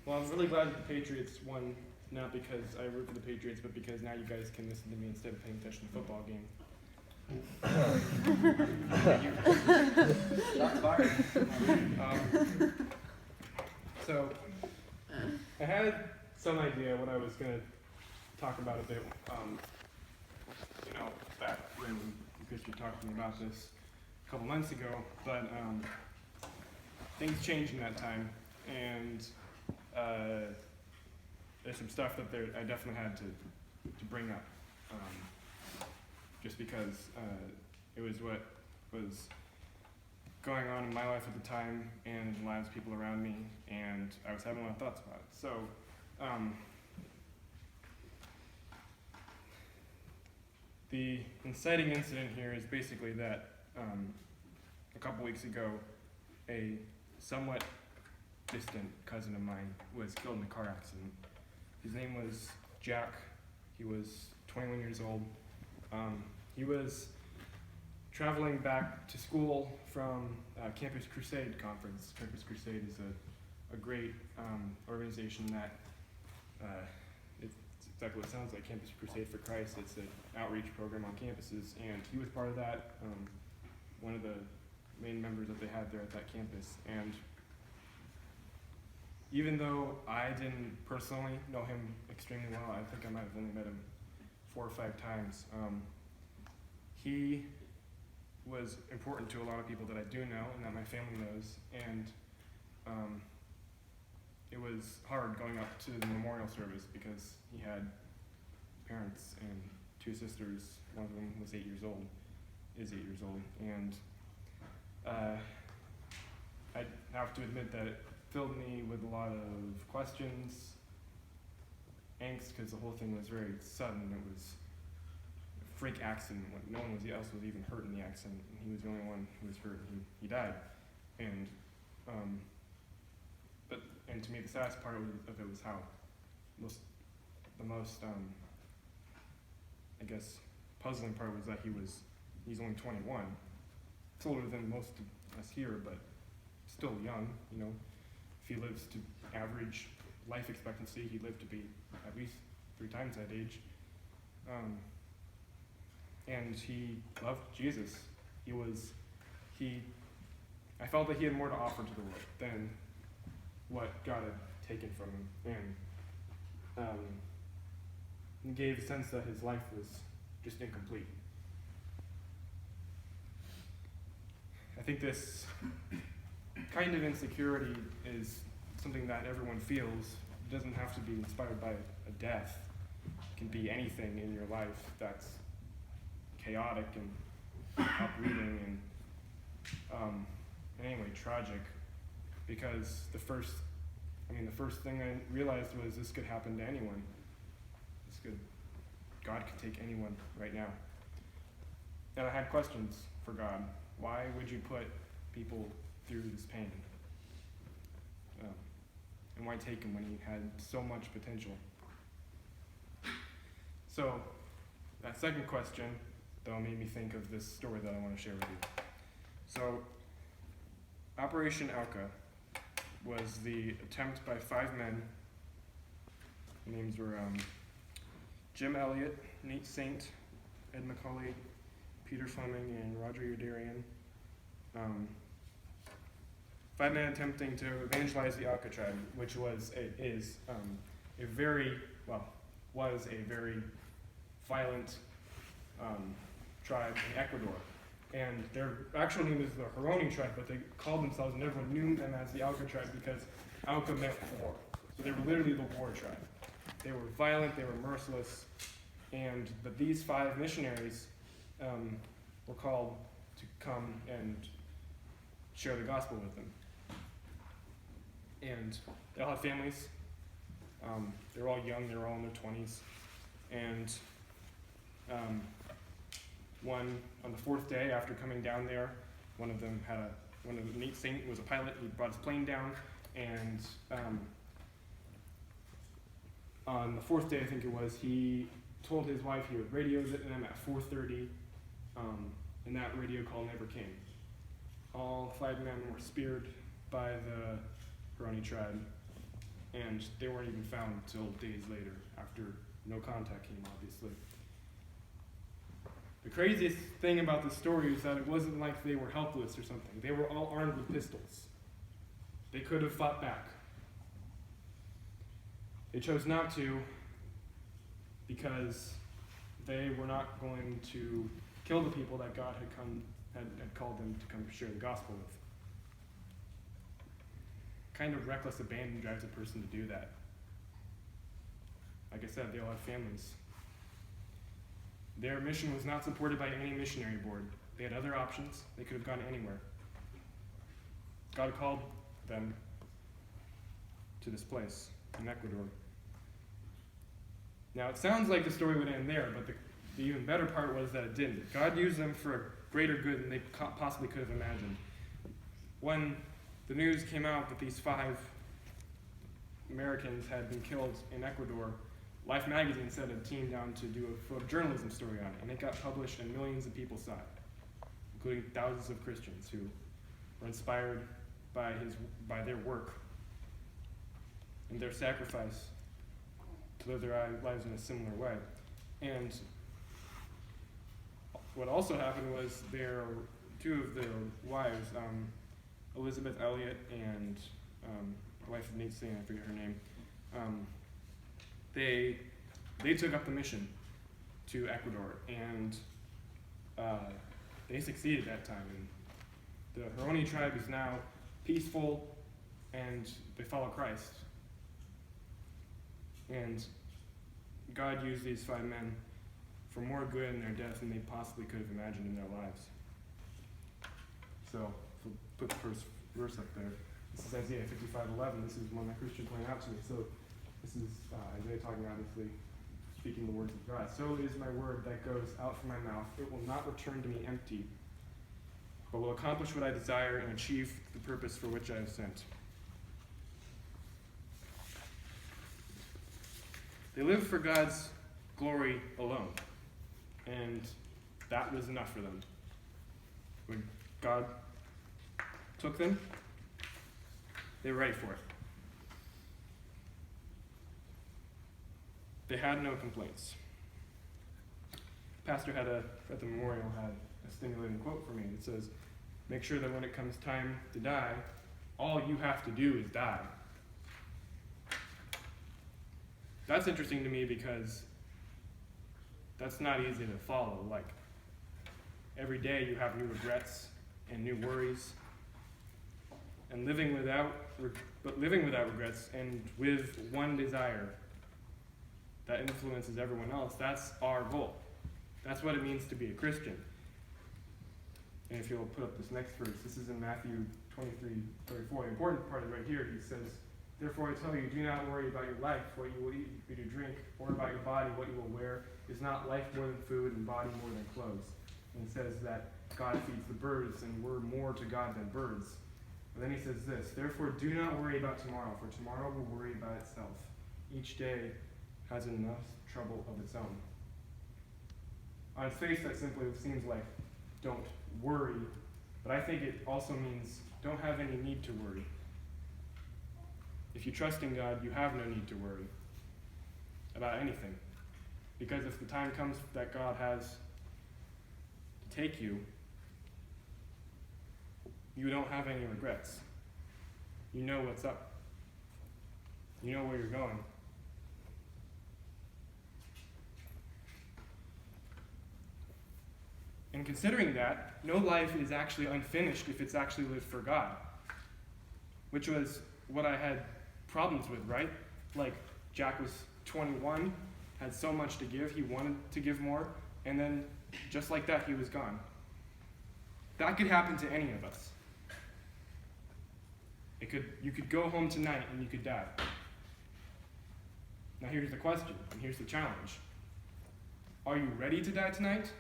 Well, I'm really glad that the Patriots won, not because I root for the Patriots, but because now you guys can listen to me instead of paying attention to the football game. Shots fired. So, I had some idea what I was going to talk about a bit, back when Chris was talking about this a couple months ago, but things changed in that time, and there's some stuff that I definitely had to bring up, just because it was what was going on in my life at the time and in the lives of people around me, and I was having a lot of thoughts about it. So, the inciting incident here is basically that a couple weeks ago, a somewhat distant cousin of mine was killed in a car accident. His name was Jack. He was 21 years old. He was traveling back to school from Campus Crusade conference. Campus Crusade is a great organization that it's exactly what it sounds like, Campus Crusade for Christ. It's an outreach program on campuses, and he was part of that, one of the main members that they had there at that campus. And even though I didn't personally know him extremely well, I think I might have only met him 4 or 5 times, he was important to a lot of people that I do know and that my family knows, and it was hard going up to the memorial service because he had parents and 2 sisters. One of them was 8 years old, is 8 years old, and I have to admit that it filled me with a lot of questions, angst, because the whole thing was very sudden. It was a freak accident. No one else was even hurt in the accident, and he was the only one who was hurt. He died, and to me the saddest part of it was how the most I guess puzzling part was that he's only 21. It's older than most of us here, but still young. If he lives to average life expectancy, he'd live to be at least 3 times that age. And he loved Jesus. I felt that he had more to offer to the world than what God had taken from him. And he gave a sense that his life was just incomplete. I think this kind of insecurity is something that everyone feels. It doesn't have to be inspired by a death. It can be anything in your life that's chaotic and uprooting and anyway, tragic. Because the first thing I realized was this could happen to anyone. God could take anyone right now. And I had questions for God. Why would you put people through this pain? And why take him when he had so much potential? So, that second question, though, made me think of this story that I want to share with you. So, Operation Alka was the attempt by 5 men. The names were Jim Elliott, Nate Saint, Ed McCauley, Peter Fleming, and Roger Youderian. 5 men attempting to evangelize the Alka tribe, which was a very violent tribe in Ecuador. And their actual name is the Huroning tribe, but they called themselves, and everyone knew them as the Alka tribe because Alka meant war. So they were literally the war tribe. They were violent, they were merciless, but these 5 missionaries were called to come and share the gospel with them. And they all had families. They were all young, they were all in their 20s. And on the 4th day after coming down there, Nate Saint was a pilot. He brought his plane down, and on the 4th day, I think it was, he told his wife he would radio them at 4:30, and that radio call never came. all 5 men were speared by the Huronyi tribe, and they weren't even found until days later, after no contact came, obviously. The craziest thing about this story is that it wasn't like they were helpless or something. They were all armed with pistols. They could have fought back. They chose not to because they were not going to kill the people that God had called them to come share the gospel with. Kind of reckless abandon drives a person to do that. Like I said, they all had families. Their mission was not supported by any missionary board. They had other options. They could have gone anywhere. God called them to this place in Ecuador. Now, it sounds like the story would end there, but the even better part was that it didn't. God used them for a greater good than they possibly could have imagined. When the news came out that these 5 Americans had been killed in Ecuador, Life magazine sent a team down to do a photojournalism story on it, and it got published and millions of people saw it, including thousands of Christians who were inspired by their work and their sacrifice to live their lives in a similar way. And what also happened was 2 of their wives, Elizabeth Elliot and the wife of Nate Steen, I forget her name, they took up the mission to Ecuador, and they succeeded that time. And the Huronyi tribe is now peaceful, and they follow Christ. And God used these 5 men for more good in their death than they possibly could have imagined in their lives. So, we'll put the first verse up there. This is Isaiah 55:11. This is one that Christian pointed out to me. So, this is Isaiah talking, obviously, speaking the words of God. So is my word that goes out from my mouth. It will not return to me empty, but will accomplish what I desire and achieve the purpose for which I have sent. They lived for God's glory alone, and that was enough for them. When God took them, they were ready for it. They had no complaints. Pastor at the memorial had a stimulating quote for me. It says, "Make sure that when it comes time to die, all you have to do is die." That's interesting to me because that's not easy to follow. Like, every day you have new regrets and new worries, and living without regrets and with one desire that influences everyone else, that's our goal. That's what it means to be a Christian. And if you'll put up this next verse, this is in Matthew 23:34. The important part is right here. He says, "Therefore I tell you, do not worry about your life, what you will eat, what you drink, or about your body, what you will wear. Is not life more than food and body more than clothes?" And he says that God feeds the birds, and we're more to God than birds. And then he says this, "Therefore do not worry about tomorrow, for tomorrow will worry about itself. Each day has enough trouble of its own." On its face, that simply seems like don't worry, but I think it also means don't have any need to worry. If you trust in God, you have no need to worry about anything. Because if the time comes that God has to take you, you don't have any regrets. You know what's up. You know where you're going. And considering that, no life is actually unfinished if it's actually lived for God, which was what I had problems with, right? Like, Jack was 21, had so much to give, he wanted to give more, and then just like that, he was gone. That could happen to any of us. You could go home tonight and you could die. Now here's the question, and here's the challenge. Are you ready to die tonight?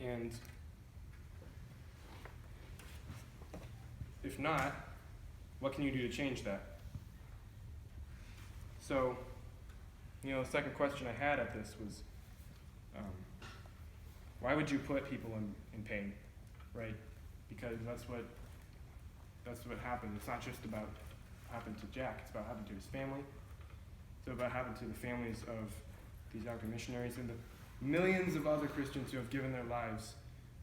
And if not, what can you do to change that? So, The second question I had at this was, why would you put people in pain, right? Because that's what happened. It's not just about what happened to Jack. It's about what happened to his family. It's about what happened to the families of these African missionaries and the millions of other Christians who have given their lives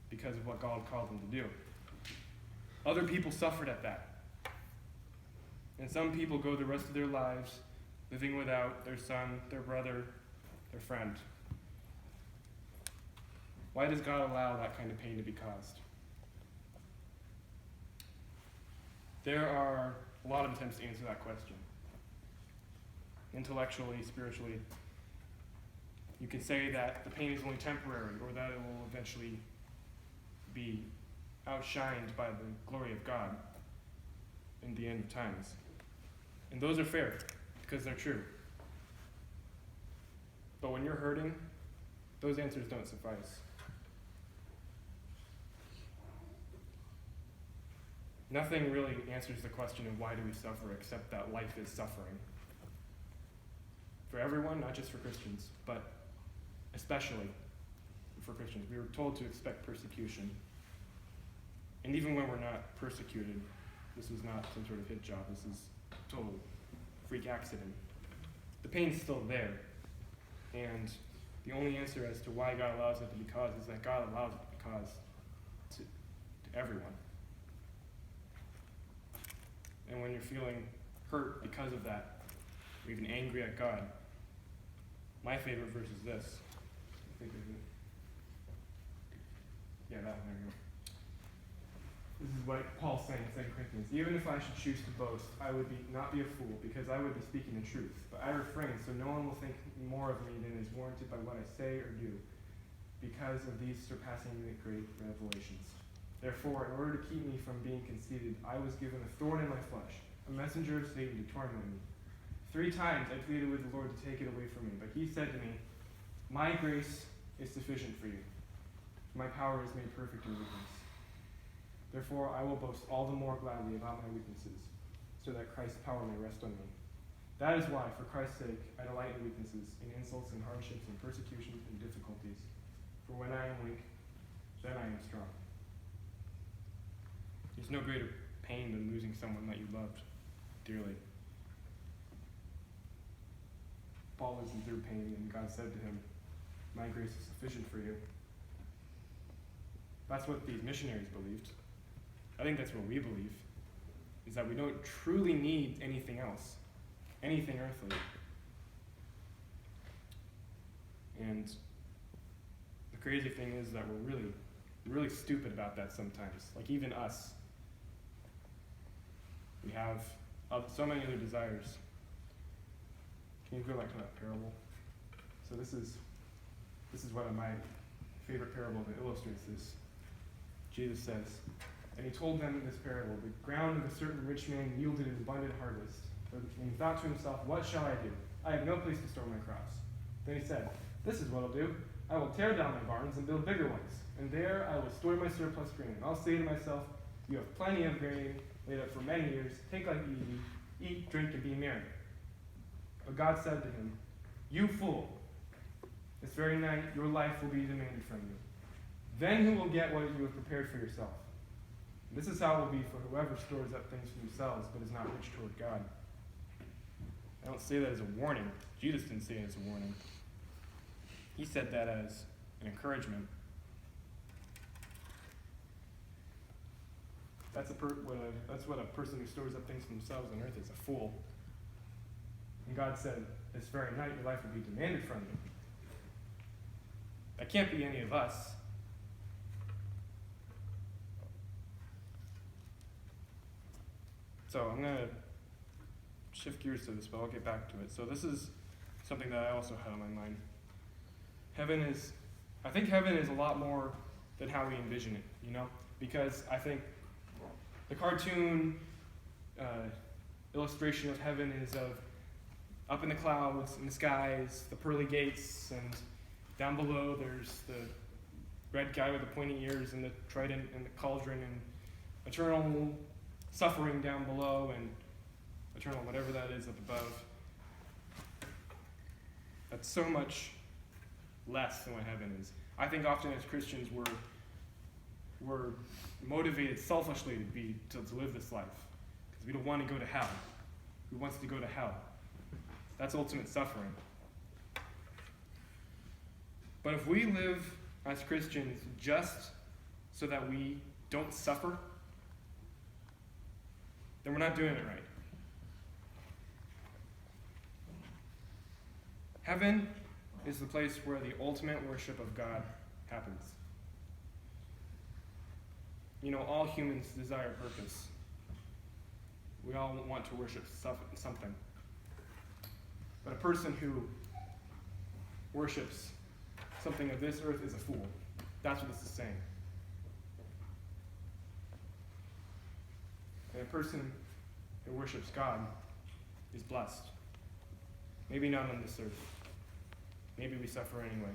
because of what God called them to do. Other people suffered at that. And some people go the rest of their lives living without their son, their brother, their friend. Why does God allow that kind of pain to be caused? There are a lot of attempts to answer that question. Intellectually, spiritually, you can say that the pain is only temporary, or that it will eventually be outshined by the glory of God in the end of times. And those are fair, because they're true. But when you're hurting, those answers don't suffice. Nothing really answers the question of why do we suffer except that life is suffering. For everyone, not just for Christians, but especially for Christians. We were told to expect persecution. And even when we're not persecuted, this is not some sort of hit job. This is a total freak accident. The pain's still there. And the only answer as to why God allows it to be caused is that God allows it to be caused to everyone. And when you're feeling hurt because of that, or even angry at God, my favorite verse is this. Yeah, that one, there you go. This is what Paul's saying in 2 Corinthians. Even if I should choose to boast, I would not be a fool, because I would be speaking the truth. But I refrain, so no one will think more of me than is warranted by what I say or do, because of these surpassingly great revelations. Therefore, in order to keep me from being conceited, I was given a thorn in my flesh, a messenger of Satan to torment me. 3 times I pleaded with the Lord to take it away from me, but he said to me, my grace is sufficient for you. My power is made perfect in weakness. Therefore, I will boast all the more gladly about my weaknesses, so that Christ's power may rest on me. That is why, for Christ's sake, I delight in weaknesses, in insults and hardships and persecutions and difficulties. For when I am weak, then I am strong. There's no greater pain than losing someone that you loved dearly. Paul was through pain, and God said to him, my grace is sufficient for you. That's what these missionaries believed. I think that's what we believe, is that we don't truly need anything else, anything earthly. And the crazy thing is that we're really stupid about that sometimes. Like even us. We have so many other desires. Can you go back to that parable? So this is one of my favorite parables that illustrates this. Jesus says, and he told them in this parable, the ground of a certain rich man yielded an abundant harvest. And he thought to himself, what shall I do? I have no place to store my crops. Then he said, this is what I'll do. I will tear down my barns and build bigger ones. And there I will store my surplus grain. And I'll say to myself, you have plenty of grain laid up for many years. Take life easy. Eat, drink, and be merry. But God said to him, you fool, this very night your life will be demanded from you. Then who will get what you have prepared for yourself? This is how it will be for whoever stores up things for themselves, but is not rich toward God. I don't say that as a warning. Jesus didn't say it as a warning. He said that as an encouragement. That's what a person who stores up things for themselves on earth is, a fool. And God said, this very night your life will be demanded from you. That can't be any of us. So I'm going to shift gears to this, but I'll get back to it. So this is something that I also had on my mind. I think heaven is a lot more than how we envision it, Because I think the cartoon illustration of heaven is of up in the clouds, in the skies, the pearly gates, and down below there's the red guy with the pointy ears and the trident and the cauldron and eternal suffering down below and eternal whatever that is up above. That's so much less than what heaven is. I think often as Christians we're motivated selfishly to live this life because we don't want to go to hell. Who wants to go to hell? That's ultimate suffering. But if we live as Christians just so that we don't suffer, then we're not doing it right. Heaven is the place where the ultimate worship of God happens. You know, all humans desire purpose. We all want to worship something. But a person who worships something of this earth is a fool. That's what this is saying. And a person who worships God is blessed. Maybe not on this earth. Maybe we suffer anyway,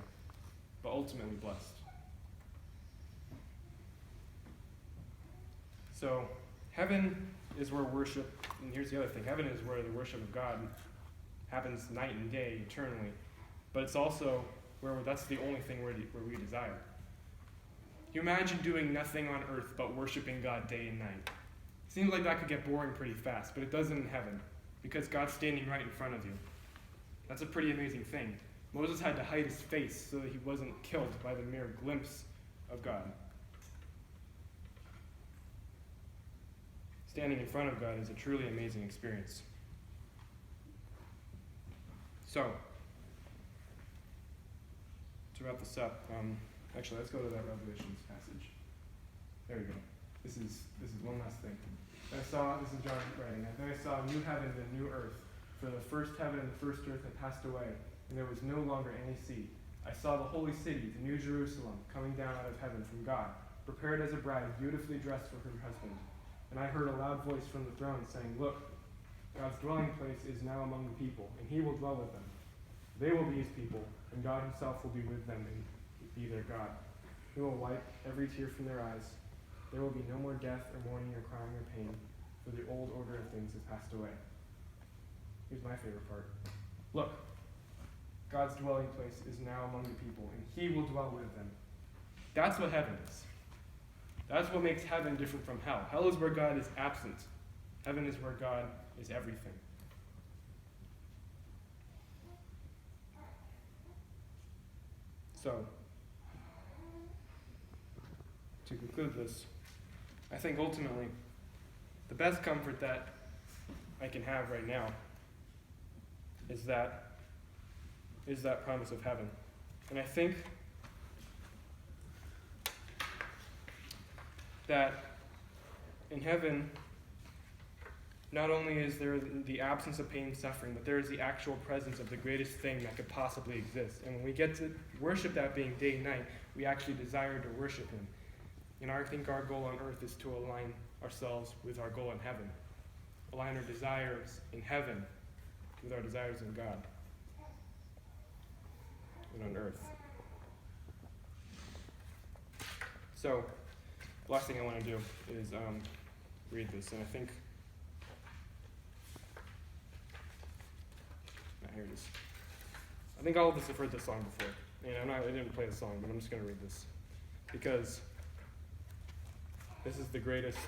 but ultimately blessed. So, heaven is where worship, and here's the other thing, heaven is where the worship of God happens night and day, eternally. But it's also where that's the only thing where we desire. You imagine doing nothing on earth but worshiping God day and night. Seems like that could get boring pretty fast, but it doesn't in heaven, because God's standing right in front of you. That's a pretty amazing thing. Moses had to hide his face so that he wasn't killed by the mere glimpse of God. Standing in front of God is a truly amazing experience. So, to wrap this up, actually, let's go to that Revelations passage. There we go. This is one last thing. This is John writing, then I saw a new heaven and a new earth, for the first heaven and the first earth had passed away, and there was no longer any sea. I saw the holy city, the new Jerusalem, coming down out of heaven from God, prepared as a bride, beautifully dressed for her husband. And I heard a loud voice from the throne saying, "Look, God's dwelling place is now among the people, and he will dwell with them. They will be his people, and God himself will be with them and be their God. He will wipe every tear from their eyes. There will be no more death or mourning or crying or pain, for the old order of things has passed away." Here's my favorite part. Look, God's dwelling place is now among the people, and he will dwell with them. That's what heaven is. That's what makes heaven different from hell. Hell is where God is absent. Heaven is where God is everything. So, to conclude this, I think ultimately, the best comfort that I can have right now is that promise of heaven. And I think that in heaven, not only is there the absence of pain and suffering, but there is the actual presence of the greatest thing that could possibly exist. And when we get to worship that being day and night, we actually desire to worship him. And I think our goal on earth is to align ourselves with our goal in heaven. Align our desires in heaven with our desires in God and on earth. So, the last thing I want to do is read this, and I think, here it is. I think all of us have heard this song before, and I didn't play the song, but I'm just going to read this, because this is the greatest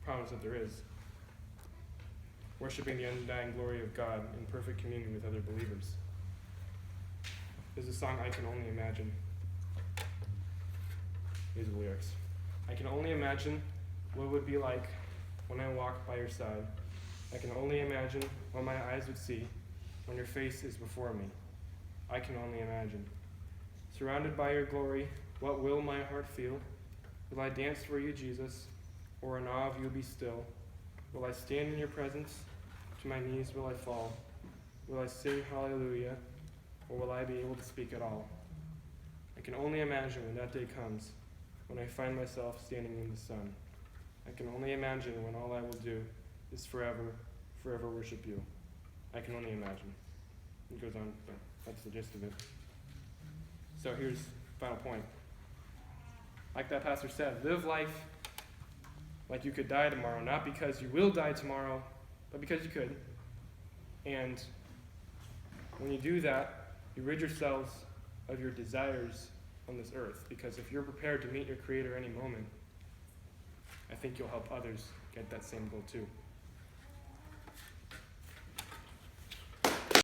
promise that there is. Worshiping the undying glory of God in perfect communion with other believers. This is a song I can only imagine. These are the lyrics. I can only imagine what it would be like when I walk by your side. I can only imagine what my eyes would see when your face is before me. I can only imagine. Surrounded by your glory, what will my heart feel? Will I dance for you, Jesus, or in awe of you be still? Will I stand in your presence? To my knees will I fall? Will I sing hallelujah, or will I be able to speak at all? I can only imagine when that day comes, when I find myself standing in the sun. I can only imagine when all I will do is forever worship you. I can only imagine. It goes on, but that's the gist of it. So here's the final point. Like that pastor said, live life like you could die tomorrow, not because you will die tomorrow, but because you could. And when you do that, You rid yourselves of your desires on this earth, because if you're prepared to meet your Creator any moment, I think you'll help others get that same goal too.